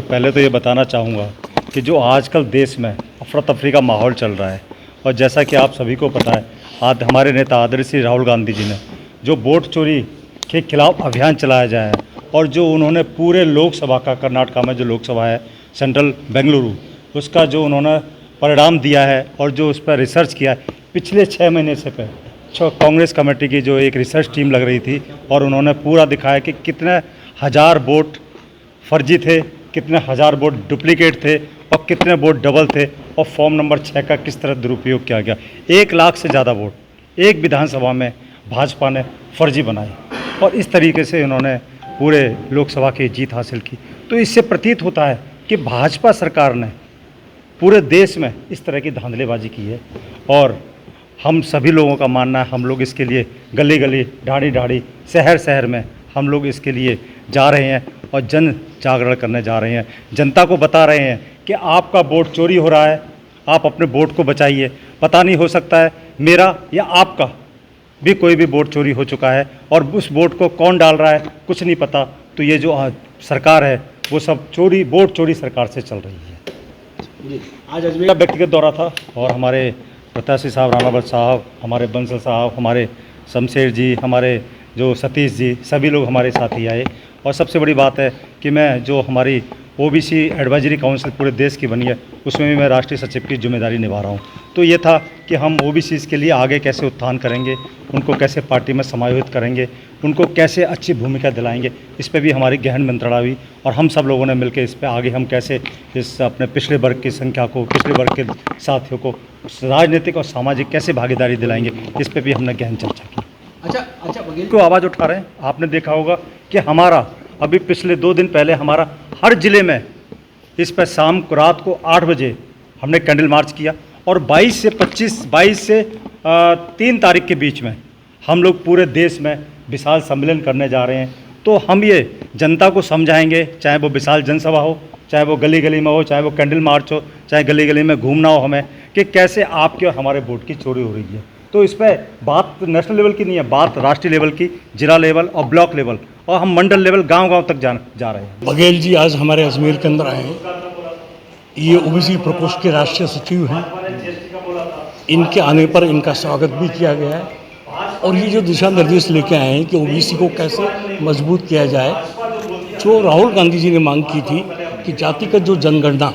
पहले तो ये बताना चाहूँगा कि जो आजकल देश में अफरा तफरी का माहौल चल रहा है और जैसा कि आप सभी को पता है, आज हमारे नेता आदरणीय श्री राहुल गांधी जी ने जो वोट चोरी के खिलाफ अभियान चलाया जाए है और जो उन्होंने पूरे लोकसभा का, कर्नाटका में जो लोकसभा है सेंट्रल बेंगलुरु, उसका जो उन्होंने परिणाम दिया है और जो उस पर रिसर्च किया है पिछले 6 महीने से कांग्रेस कमेटी की जो एक रिसर्च टीम लग रही थी और उन्होंने पूरा दिखाया कि कितने हज़ार वोट फर्जी थे, कितने हज़ार वोट डुप्लीकेट थे और कितने वोट डबल थे और फॉर्म नंबर 6 का किस तरह दुरुपयोग किया गया। 1 लाख से ज़्यादा वोट एक विधानसभा में भाजपा ने फर्जी बनाई और इस तरीके से उन्होंने पूरे लोकसभा की जीत हासिल की। तो इससे प्रतीत होता है कि भाजपा सरकार ने पूरे देश में इस तरह की धांधलेबाजी की है और हम सभी लोगों का मानना है, हम लोग इसके लिए गली गली, ढाड़ी ढाड़ी, शहर शहर में हम लोग इसके लिए जा रहे हैं और जन जागरण करने जा रहे हैं। जनता को बता रहे हैं कि आपका वोट चोरी हो रहा है, आप अपने वोट को बचाइए। पता नहीं, हो सकता है मेरा या आपका भी कोई भी वोट चोरी हो चुका है और उस वोट को कौन डाल रहा है कुछ नहीं पता। तो ये जो सरकार है वो सब चोरी, वोट चोरी सरकार से चल रही है। आज अजमेर का व्यक्तिगत दौरा था और हमारे प्रत्याशी साहब, राणा भट्ट साहब, हमारे बंसल साहब, हमारे शमशेर जी, हमारे जो सतीश जी, सभी लोग हमारे साथ ही आए। और सबसे बड़ी बात है कि मैं जो हमारी ओबीसी एडवाइजरी काउंसिल पूरे देश की बनी है उसमें भी मैं राष्ट्रीय सचिव की जिम्मेदारी निभा रहा हूँ। तो ये था कि हम ओबीसीज़ के लिए आगे कैसे उत्थान करेंगे, उनको कैसे पार्टी में समायोजित करेंगे, उनको कैसे अच्छी भूमिका दिलाएंगे, इस पे भी हमारी गहन मंत्रणा हुई और हम सब लोगों ने मिलकर इस पे आगे हम कैसे इस अपने पिछड़े वर्ग की संख्या को, पिछड़े वर्ग के साथियों को राजनीतिक और सामाजिक कैसे भागीदारी दिलाएंगे, इस पर भी हमने गहन चर्चा की। अच्छा बघेल को आवाज़ उठा रहे हैं। आपने देखा होगा कि हमारा अभी पिछले 2 दिन पहले हमारा हर ज़िले में इस पर शाम को, रात को 8 बजे हमने कैंडल मार्च किया और 22 से 3 तारीख के बीच में हम लोग पूरे देश में विशाल सम्मेलन करने जा रहे हैं। तो हम ये जनता को समझाएंगे, चाहे वो विशाल जनसभा हो, चाहे वो गली गली में हो, चाहे वो कैंडल मार्च हो, चाहे गली गली में घूमना हो हमें, कि कैसे आपके और हमारे वोट की चोरी हो रही है। तो इस पर बात नेशनल लेवल की नहीं है, बात राष्ट्रीय लेवल की, जिला लेवल और ब्लॉक लेवल और हम मंडल लेवल, गांव-गांव तक जा रहे हैं। बघेल जी आज हमारे अजमेर के अंदर आए हैं। ये ओबीसी प्रकोष्ठ के राष्ट्रीय सचिव हैं। इनके आने पर इनका स्वागत भी किया गया है और ये जो दिशा निर्देश लेके आए हैं कि ओबीसी को कैसे मजबूत किया जाए, जो राहुल गांधी जी ने मांग की थी कि जातिगत जो जनगणना,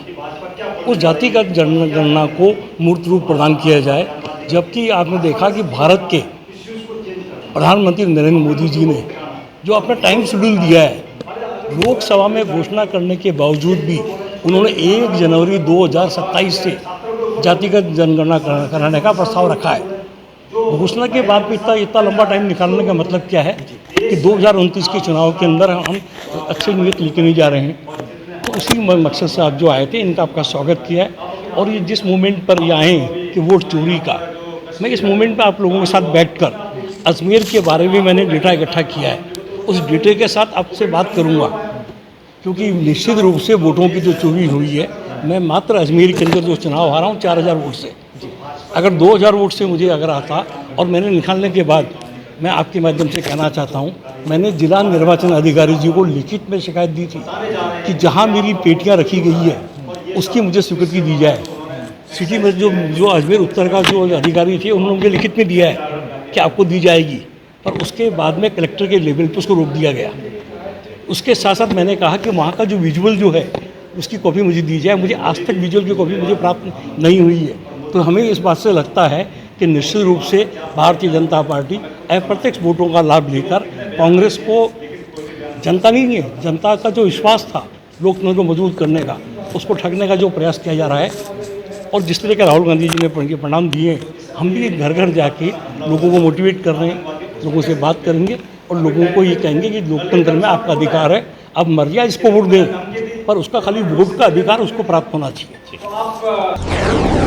उस जातिगत जनगणना को मूर्त रूप प्रदान किया जाए। जबकि आपने देखा कि भारत के प्रधानमंत्री नरेंद्र मोदी जी ने जो अपना टाइम शेड्यूल दिया है, लोकसभा में घोषणा करने के बावजूद भी उन्होंने 1 जनवरी 2027 से जातिगत जनगणना कराने का प्रस्ताव रखा है। घोषणा के बाद भी इतना लंबा टाइम निकालने का मतलब क्या है कि 2029 के चुनाव के अंदर हम अच्छे नियत लेके नहीं जा रहे हैं। तो उसी मकसद से आप जो आए थे, इनका आपका स्वागत किया है। और ये जिस मोमेंट पर ये आए कि वोट चोरी का, मैं इस मोमेंट पर आप लोगों के साथ बैठकर अजमेर के बारे में मैंने डेटा इकट्ठा किया है, उस डेटे के साथ आपसे बात करूंगा। क्योंकि निश्चित रूप से वोटों की जो चोरी हुई है, मैं मात्र अजमेर के अंदर जो चुनाव हारा हूँ 4000 वोट से, अगर 2000 वोट से मुझे अगर आता और मैंने निकालने के बाद, मैं आपके माध्यम से कहना चाहता हूँ, मैंने जिला निर्वाचन अधिकारी जी को लिखित में शिकायत दी थी कि जहाँ मेरी पेटियाँ रखी गई है उसकी मुझे स्वीकृति दी जाए। सिटी में जो अजमेर उत्तर का जो अधिकारी थे उन्होंने मुझे लिखित में दिया है कि आपको दी जाएगी, पर उसके बाद में कलेक्टर के लेवल पर उसको रोक दिया गया। उसके साथ साथ मैंने कहा कि वहाँ का जो विजुअल जो है उसकी कॉपी मुझे दी जाए। मुझे आज तक विजुअल की कॉपी मुझे प्राप्त नहीं हुई है। तो हमें इस बात से लगता है कि निश्चित रूप से भारतीय जनता पार्टी अप्रत्यक्ष वोटों का लाभ लेकर कांग्रेस को, जनता नहीं है, जनता का जो विश्वास था लोकतंत्र को मजबूत करने का, उसको ठगने का जो प्रयास किया जा रहा है। और जिस तरह के राहुल गांधी जी ने परिणाम दिए, हम भी घर घर जाके लोगों को मोटिवेट कर रहे हैं, लोगों से बात करेंगे और लोगों को ये कहेंगे कि लोकतंत्र में आपका अधिकार है, अब मर्जी इसको वोट दें, पर उसका खाली वोट का अधिकार उसको प्राप्त होना चाहिए।